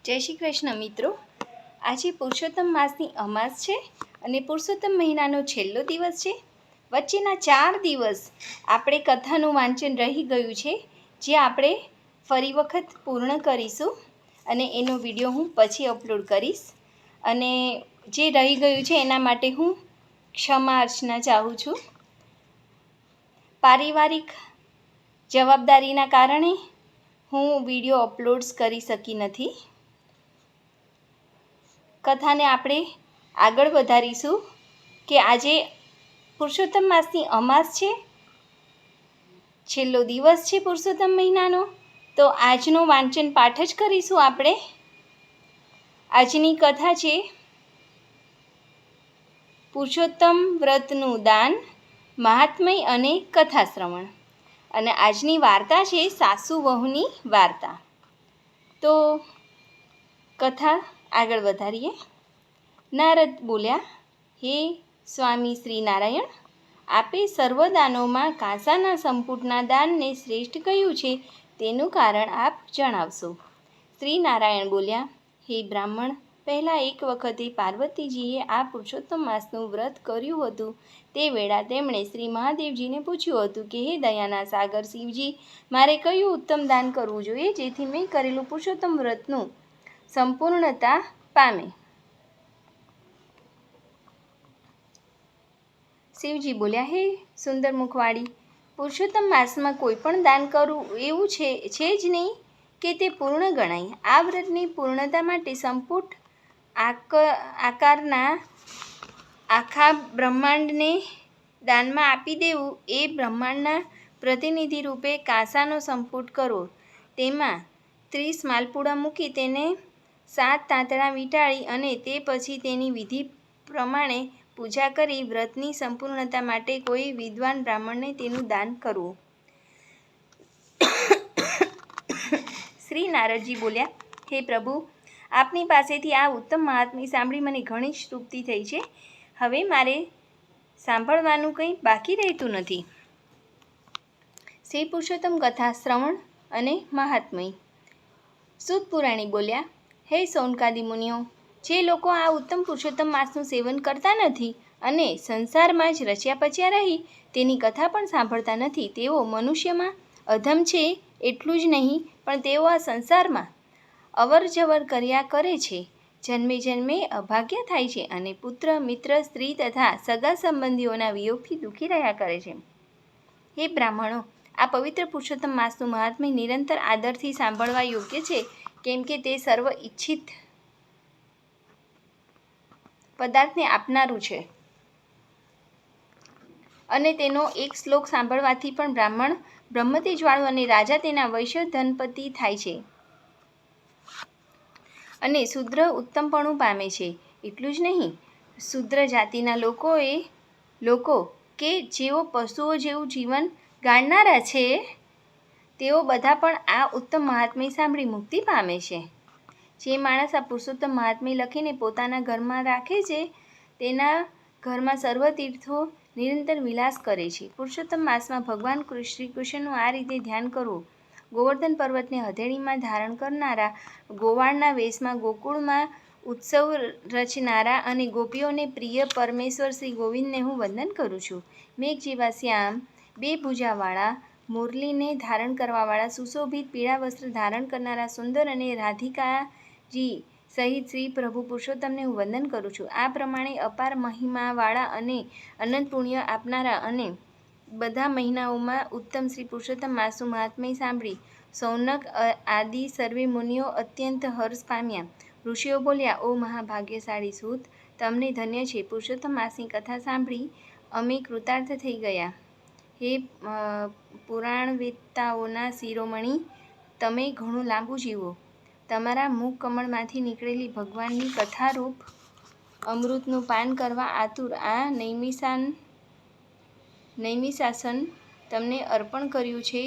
જય શ્રી કૃષ્ણ મિત્રો। આજે પુરુષોત્તમ માસની અમાસ છે અને પુરુષોત્તમ મહિનાનો છેલ્લો દિવસ છે। વચ્ચેના 4 દિવસ આપણે કથાનું વાંચન રહી ગયું છે, જે આપણે ફરી વખત પૂર્ણ કરીશું અને એનો વિડીયો હું પછી અપલોડ કરીશ। અને જે રહી ગયું છે એના માટે હું ક્ષમા અર્ચના ચાહું છું। પારિવારિક જવાબદારીના કારણે હું વિડીયો અપલોડ્સ કરી શકી નથી। કથાને આપણે આગળ વધારીશું કે આજે પુરુષોત્તમ માસની અમાસ છે, છેલ્લો દિવસ છે પુરુષોત્તમ મહિનાનો, તો આજનો વાંચન પાઠ જ કરીશું આપણે। આજની કથા છે પુરુષોત્તમ વ્રતનું દાન, મહાત્મય અને કથા શ્રવણ। અને આજની વાર્તા છે સાસુ વહુની વાર્તા। તો કથા આગળ વધારીએ। નારદ બોલ્યા, હે સ્વામી શ્રી નારાયણ, આપે સર્વ દાનોમાં કાંસાના સંપુટના દાનને શ્રેષ્ઠ કહ્યું છે, તેનું કારણ આપ જણાવશો। શ્રી નારાયણ બોલ્યા, હે બ્રાહ્મણ, પહેલાં એક વખતે પાર્વતીજીએ આ પુરુષોત્તમ માસનું વ્રત કર્યું હતું। તે વેળા તેમણે શ્રી મહાદેવજીને પૂછ્યું હતું કે હે દયાના સાગર શિવજી, મારે કયું ઉત્તમ દાન કરવું જોઈએ જેથી મેં કરેલું પુરુષોત્તમ વ્રતનું સંપૂર્ણતા પામે। શિવજી બોલ્યા, હે સુંદર મુખવાળી, પુરુષોત્તમ માસમાં કોઈ પણ દાન કરવું એવું છે જ નહીં કે તે પૂર્ણ ગણાય। આ વ્રતની પૂર્ણતા માટે સંપુટ આકારના આખા બ્રહ્માંડને દાનમાં આપી દેવું, એ બ્રહ્માંડના પ્રતિનિધિ રૂપે કાંસાનો સંપુટ કરવો, તેમાં 30 માલપુડા મૂકી તેને 7 તાંતણા વીંટાળી અને તે પછી તેની વિધિ પ્રમાણે પૂજા કરી વ્રતની સંપૂર્ણતા માટે કોઈ વિદ્વાન બ્રાહ્મણને તેનું દાન કરવું। શ્રી નારદજી બોલ્યા, હે પ્રભુ, આપની પાસેથી આ ઉત્તમ મહાત્મ્ય સાંભળી મને ઘણી જ તૃપ્તિ થઈ છે। હવે મારે સાંભળવાનું કંઈ બાકી રહેતું નથી। શ્રી પુરુષોત્તમ કથા શ્રવણ અને મહાત્મય। સૂત પુરાણી બોલ્યા, હે સૌનકાદી મુનિઓ, જે લોકો આ ઉત્તમ પુરુષોત્તમ માસનું સેવન કરતા નથી અને સંસારમાં જ રચ્યા પચ્યા રહી તેની કથા પણ સાંભળતા નથી, તેઓ મનુષ્યમાં અધમ છે એટલું જ નહીં, પણ તેઓ આ સંસારમાં અવર જવર કર્યા કરે છે, જન્મે જન્મે અભાગ્ય થાય છે અને પુત્ર, મિત્ર, સ્ત્રી તથા સગા સંબંધીઓના વિયોગથી દુઃખી રહ્યા કરે છે। હે બ્રાહ્મણો, આ પવિત્ર પુરુષોત્તમ માસનું મહાત્મ્ય નિરંતર આદરથી સાંભળવા યોગ્ય છે, કેમ કે તે સર્વ ઇચ્છિત પદાર્થને આપનારું છે અને તેનો એક શ્લોક સાંભળવાથી પણ બ્રાહ્મણ બ્રહ્મતેજવાળો અને રાજા તેના વૈશ્ય ધનપતિ થાય છે અને શુદ્ર ઉત્તમપણું પામે છે। એટલું જ નહીં, શુદ્ર જાતિના લોકો કે જેઓ પશુઓ જેવું જીવન ગાળનારા છે, તેઓ બધા પણ આ ઉત્તમ મહાત્મ્ય સાંભળી મુક્તિ પામે છે। જે માણસ આ પુરુષોત્તમ મહાત્મ્ય લખીને પોતાના ઘરમાં રાખે છે, તેના ઘરમાં સર્વ તીર્થો નિરંતર વિલાસ કરે છે। પુરુષોત્તમ માસમાં ભગવાન શ્રી કૃષ્ણનું આ રીતે ધ્યાન કરવું। ગોવર્ધન પર્વતને હથેળીમાં ધારણ કરનારા, ગોવાળના વેશમાં ગોકુળમાં ઉત્સવ રચનારા અને ગોપીઓને પ્રિય પરમેશ્વર શ્રી ગોવિંદને હું વંદન કરું છું। મેઘ જેવા શ્યામ, 2 ભુજાવાળા, મુરલીને ધારણ કરવાવાળા, સુશોભિત પીળા વસ્ત્ર ધારણ કરનારા સુંદર અને રાધિકાજી સહિત શ્રી પ્રભુ પુરુષોત્તમને હું વંદન કરું છું। આ પ્રમાણે અપાર મહિમાવાળા અને અનંત પુણ્ય આપનારા અને બધા મહિનાઓમાં ઉત્તમ શ્રી પુરુષોત્તમ માસનું મહાત્મ્ય સાંભળી સૌનક આદિ સર્વે મુનિઓ અત્યંત હર્ષ પામ્યા। ઋષિઓ બોલ્યા, ઓ મહાભાગ્યશાળી સૂત, તમને ધન્ય છે, પુરુષોત્તમ માસની કથા સાંભળી અમે કૃતાર્થ થઈ ગયા। હે પુરાણવેત્તાઓના શિરોમણી, તમે ઘણું લાંબુ જીવો। તમારા મુખ કમળમાંથી નીકળેલી ભગવાનની કથારૂપ અમૃતનું પાન કરવા આતુર આ નૈમિષાસન તમને અર્પણ કર્યું છે,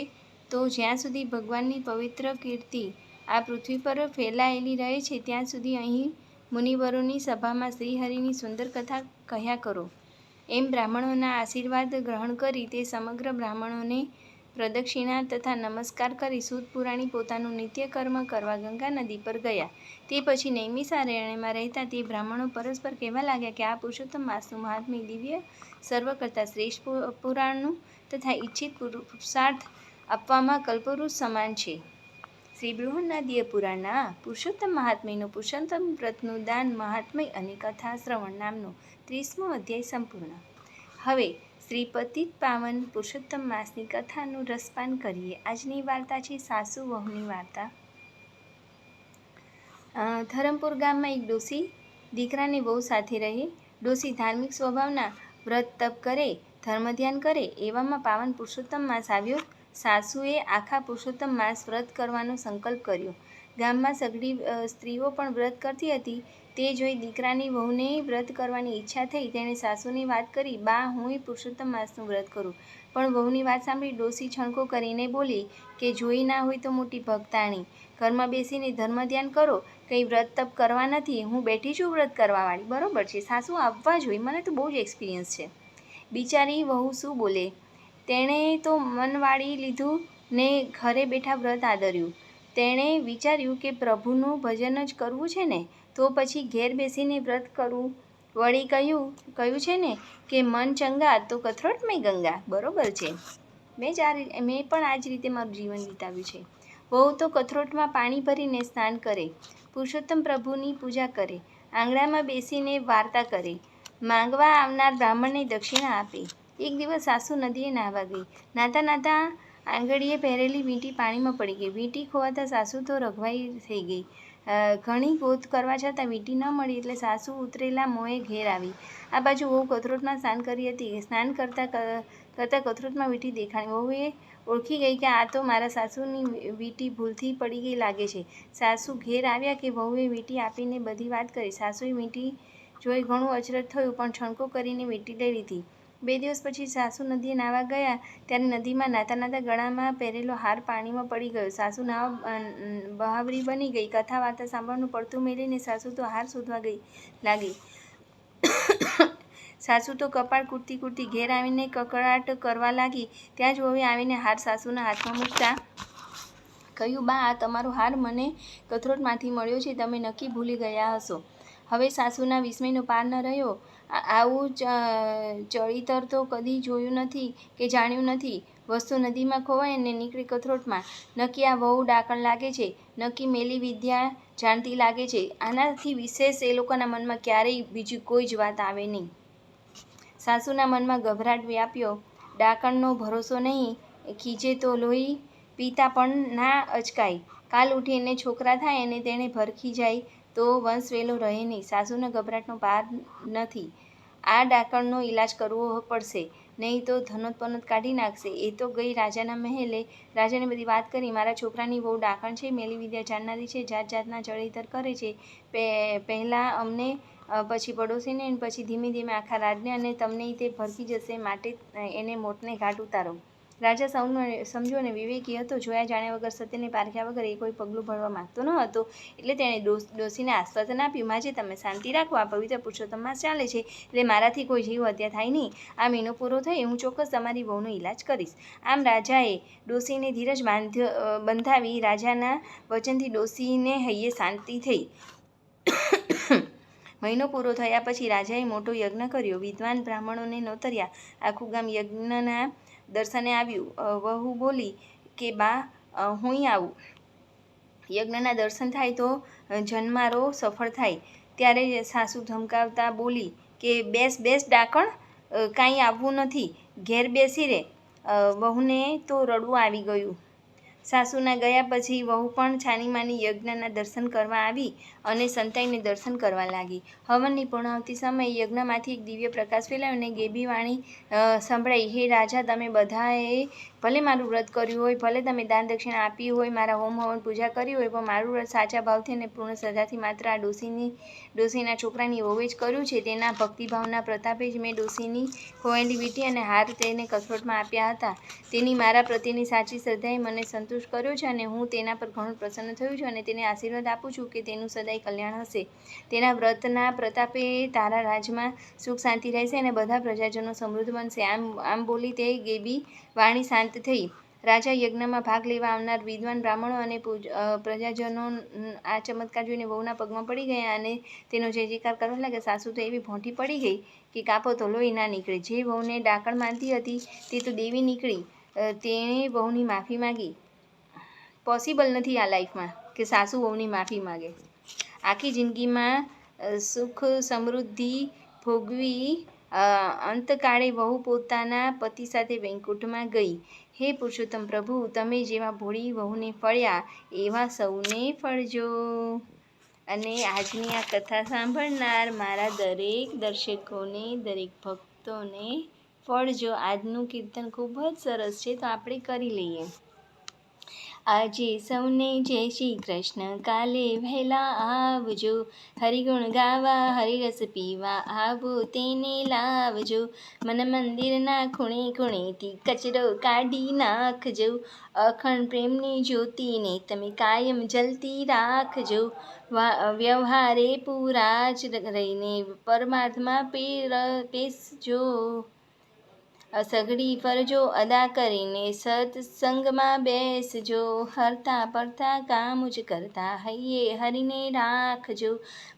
તો જ્યાં સુધી ભગવાનની પવિત્ર કીર્તિ આ પૃથ્વી પર ફેલાયેલી રહે છે, ત્યાં સુધી અહીં મુનિવરોની સભામાં શ્રીહરિની સુંદર કથા કહ્યા કરો। એમ બ્રાહ્મણોના આશીર્વાદ ગ્રહણ કરી તે સમગ્ર બ્રાહ્મણોને પ્રદક્ષિણા તથા નમસ્કાર કરી સૂત પુરાણી પોતાનું નિત્યકર્મ કરવા ગંગા નદી પર ગયા. તે પછી નૈમિષારણ્યમાં રહેતા તે બ્રાહ્મણો પરસ્પર કહેવા લાગ્યા કે આ પુરુષોત્તમ માસનું મહાત્મ્ય દિવ્ય, સર્વ કરતાં શ્રેષ્ઠ પુરાણનું તથા ઈચ્છિત પુરુષાર્થ આપવામાં કલ્પવૃક્ષ સમાન છે. શ્રી બૃહન્નાદીય પુરાણના પુરુષોત્તમ મહાત્મ્યનું પુરુષોત્તમ વ્રતનું દાન મહાત્મ્ય અને કથા શ્રવણ નામનો 30મો અધ્યાય સંપૂર્ણ. હવે શ્રી પતિત પાવન પુરુષોત્તમ માસની કથાનું રસપાન કરીએ. આજની વાર્તા છે સાસુ વહુની વાર્તા. ધરમપુર ગામમાં એક ડોસી દીકરાની વહુ સાથે રહે. ડોસી ધાર્મિક સ્વભાવના, વ્રત તપ કરે, ધર્મ ધ્યાન કરે. એવામાં પાવન પુરુષોત્તમ માસ આવ્યો. સાસુએ આખા પુરુષોત્તમ માસ વ્રત કરવાનો સંકલ્પ કર્યો. ગામમાં સઘળી સ્ત્રીઓ પણ વ્રત કરતી હતી. તે જોઈ દીકરાની વહુને વ્રત કરવાની ઈચ્છા થઈ. તેણે સાસુને વાત કરી, બા, હુંય પુરુષોત્તમ માસનું વ્રત કરું. પણ વહુની વાત સાંભળી ડોસી છણકો કરીને બોલી કે જોઈ ના હોય તો મોટી ભક્તાણી, ઘરમાં બેસીને ધર્મ ધ્યાન કરો, કંઈ વ્રત તપ કરવા નથી. હું બેઠી છું વ્રત કરવાવાળી. બરોબર છે, સાસુ આવવા જોઈએ, મને તો બહુ જ એક્સપિરિયન્સ છે. બિચારી વહુ શું બોલે? તેણે તો મન વાળી લીધું ને ઘરે બેઠા વ્રત આદર્યું. તેણે વિચાર્યું કે પ્રભુનું ભજન જ કરવું છે ને, તો પછી ઘેર બેસીને વ્રત કરવું. વળી કહ્યું છે ને કે મન ચંગા તો કથરોટમાં ગંગા. બરોબર છે, મેં પણ આ જ રીતે મારું જીવન વિતાવ્યું છે. વહુ તો કથરોટમાં પાણી ભરીને સ્નાન કરે, પુરુષોત્તમ પ્રભુની પૂજા કરે, આંગણામાં બેસીને વાર્તા કરે, માંગવા આવનાર બ્રાહ્મણને દક્ષિણા આપે. એક દિવસ સાસુ નદીએ નાહવા ગઈ. નાતા નાતા આંગળીએ પહેરેલી વીંટી પાણીમાં પડી ગઈ. વીંટી ખોવાતા સાસુ તો રઘવાઈ થઈ ગઈ. ઘણી ગોત કરવા છતાં વીંટી ન મળી એટલે સાસુ ઉતરેલા મોંએ ઘેર આવી. આ બાજુ વહુ કથરોટમાં સ્નાન કરી હતી. સ્નાન કરતાં કથરોટમાં વીંટી દેખાણી. વહુએ ઓળખી ગઈ કે આ તો મારા સાસુની વીંટી ભૂલથી પડી ગઈ લાગે છે. સાસુ ઘેર આવ્યા કે વહુએ વીંટી આપીને બધી વાત કરી. સાસુએ વીંટી જોઈ ઘણું અચરજ થયું, પણ છણકો કરીને વીંટી લઈ લીધી. 2 દિવસ પછી સાસુ નદીએ નાહવા ગયા ત્યારે નદીમાં નાતા નાતા ગળામાં પહેરેલો હાર પાણીમાં પડી ગયો. સાસુ નાહવા બહાવરી બની ગઈ. કથા વાર્તા સાંભળવાનું પડતું મેલીને સાસુ તો હાર શોધવા લાગી. સાસુ તો કપાળ કૂટતી ઘેર આવીને કકળાટ કરવા લાગી. ત્યાં જ વહુએ આવીને હાર સાસુના હાથમાં મૂકતા કહ્યું, બા, આ તમારો હાર મને કથરોટમાંથી મળ્યો છે. તમે નક્કી ભૂલી ગયા હશો. હવે સાસુના વિસ્મયનો પાર ન રહ્યો. આવું ચળીતર તો કદી જોયું નથી કે જાણ્યું નથી. વસ્તુ નદીમાં ખોવાય અને નીકળે કથરોટમાં. નક્કી આ વહુ ડાકણ લાગે છે. નક્કી મેલી વિદ્યા જાણતી લાગે છે. આનાથી વિશેષ એ લોકોના મનમાં ક્યારેય બીજી કોઈ જ વાત આવે નહીં. સાસુના મનમાં ગભરાટ વ્યાપ્યો. ડાકણનો ભરોસો નહીં. ખીજે તો લોહી પીતા પણ ના અચકાય. કાલ ઉઠીને છોકરા થાય અને તેને ભરખી જાય તો વંશ વેલો રહે નહીં. સાસુના ગભરાટનો પાર નથી. આ ડાકણનો ઈલાજ કરવો પડશે, નહીં તો ધનોત કાઢી નાખશે. એ તો ગઈ રાજાના મહેલે. રાજાને બધી વાત કરી. મારા છોકરાની બહુ ડાકણ છે, મેલી વિદ્યા જાણનારી છે, જાત જાતના ચળીતર કરે છે. પહેલાં અમને, પછી પડોશીને, પછી ધીમે ધીમે આખા રાજને, અને તમને તે ભરખી જશે. માટે એને મોતને ઘાટ ઉતારો. રાજા સૌનો સમજો અને વિવેકી હતો. જોયા જાણ્યા વગર, સત્યને પારખ્યા વગર એ કોઈ પગલું ભરવા માંગતો ન હતો. એટલે તેણે ડોશીને આશ્વાસન આપ્યું, માજે તમે શાંતિ રાખો. આ પવિત્ર પુરુષોત્તમ માસ ચાલે છે એટલે મારાથી કોઈ જીવ હત્યા થાય નહીં. આ મહિનો પૂરો થઈ હું ચોક્કસ તમારી વહુનો ઈલાજ કરીશ. આમ રાજાએ ડોશીને ધીરજ બંધાવી. રાજાના વચનથી ડોશીને હૈયે શાંતિ થઈ. મહિનો પૂરો થયા પછી રાજાએ મોટો યજ્ઞ કર્યો. વિદ્વાન બ્રાહ્મણોને નોતર્યા. આખું ગામ યજ્ઞના દર્શને આવ્યું. વહુ બોલી કે બા, હુંય આવું. યજ્ઞના દર્શન થાય તો જન્મારો સફળ થાય. ત્યારે સાસુ ધમકાવતા બોલી કે બેસ ડાકણ, કાંઈ આવવું નથી, ઘેર બેસી રહે. વહુને તો રડવું આવી ગયું. સાસુના ગયા પછી વહુ પણ છાનીમાની યજ્ઞના દર્શન કરવા આવી અને સંતાઈને દર્શન કરવા લાગી. હવનની પૂર્ણાહુતિ સમયે યજ્ઞમાંથી એક દિવ્ય પ્રકાશ ફેલાયો અને ગેબી વાણી સંભળાઈ, હે રાજા, તમે બધાએ ભલે મારું વ્રત કર્યું હોય, ભલે તમે દાન દક્ષિણા આપી હોય, મારા હોમ હવન પૂજા કરી હોય, પણ મારું વ્રત સાચા ભાવથી અને પૂર્ણ શ્રદ્ધાથી માત્ર આ ડોશીના છોકરાની વહુએ જ કર્યું છે. તેના ભક્તિભાવના પ્રતાપે જ મેં ડોશીની ખોવાયેલી વીંટી અને હાર તેને કથરોટમાં આપ્યા હતા. તેની મારા પ્રત્યેની સાચી શ્રદ્ધાએ મને સંતુષ્ટ કર્યો છે અને હું તેના પર ઘણું પ્રસન્ન થયું છું અને તેને આશીર્વાદ આપું છું કે તેનું સદાય કલ્યાણ હશે. તેના વ્રતના પ્રતાપે તારા રાજમાં સુખ શાંતિ રહેશે અને બધા પ્રજાજનો સમૃદ્ધ બનશે. આમ બોલી તે ગેબી વાણી શાંત થઈ. રાજા યજ્ઞમાં ભાગ લેવા આવનાર વિદ્વાન બ્રાહ્મણો અને પ્રજાજનો આ ચમત્કાર જોઈને વહુના પગમાં પડી ગયા અને તેનો જય જયકાર કરવા લાગ્યા. સાસુ તો એવી ભોંઠી પડી ગઈ કે કાપો તો લોહી ના નીકળે. જે વહુને ડાકણ માનતી હતી તે તો દેવી નીકળી. તેણે વહુની માફી માગી. પોસિબલ નથી આ લાઈફમાં કે સાસુ વહુની માફી માગે. આખી જિંદગીમાં સુખ સમૃદ્ધિ ભોગવી અંતકાળે વહુ પોતાના પતિ સાથે વૈકુંઠમાં ગઈ. હે પુરુષોત્તમ પ્રભુ, તમે જેવા ભોળી વહુને ફળ્યા એવા સૌને ફળજો. અને આજની આ કથા સાંભળનાર મારા દરેક દર્શકોને, દરેક ભક્તોને ફળજો. આજનું કીર્તન ખૂબ જ સરસ છે, તો આપણે કરી લઈએ. આજે સૌને જય શ્રી કૃષ્ણ, કાલે વહેલા આવજો. હરિગુણ ગાવા, હરિરસ પીવા, આવો તેને લાવજો. મન મંદિરના ખૂણે ખૂણેથી કચરો કાઢી નાખજો. અખંડ પ્રેમની જ્યોતિને તમે કાયમ જલતી રાખજો. વ્યવહારે પૂરા જ રહીને પરમાર્થમાં પેસજો. સઘળી ફરજો અદા કરીને સત્સંગમાં બેસજો. હરતા પરતા કામ જ કરતા હૈયે હરીને રાખજો.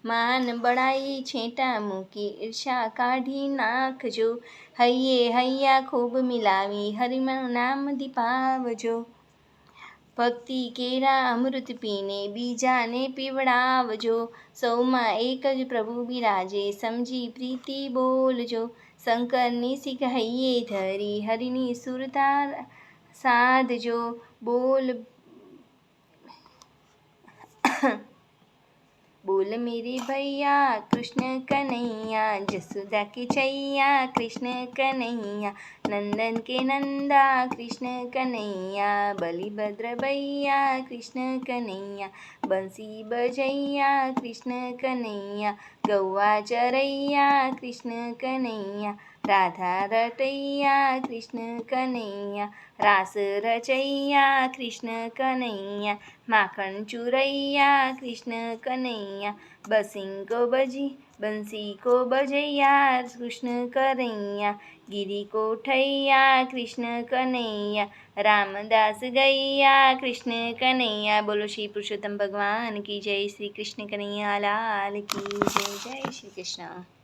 માન બળાઈ છેટા મૂકી ઈર્ષા કાઢી નાખજો. હૈયે હૈયા ખૂબ મિલાવી હરિનું નામ દીપાવજો. ભક્તિ કેરા અમૃત પીને બીજાને પીવડાવજો. સૌમાં એક જ પ્રભુ બિરાજે સમજી પ્રીતિ બોલજો. શંકરની શીખ હૈયે ધરી હરિની સુરતા સાધજો. બોલ મેરે ભૈયા કૃષ્ણ કનૈયા, જસોદા કે छैया કૃષ્ણ કનૈયા, નંદન કે નંદા કૃષ્ણ કનૈયા, બલિભદ્ર ભૈયા કૃષ્ણ કનૈયા, બંસી બજૈયા કૃષ્ણ કનૈયા, ગૌવા ચરૈયા કૃષ્ણ કનૈયા, રાધા રટૈયા કૃષ્ણ કનૈયા, રાસ રચૈયા કૃષ્ણ કનૈયા, માખણ ચુરૈયા કૃષ્ણ કનૈયા, બંસી કો બજૈયા કૃષ્ણ કનૈયા, ગિરી કો ઠૈયા કૃષ્ણ કનૈયા, રામદાસ ગૈયા કૃષ્ણ કનૈયા. બોલો શ્રી પુરુષોત્તમ ભગવાન કી જય. શ્રી કૃષ્ણ કનૈયા લાલ કી જય. જય શ્રી કૃષ્ણ.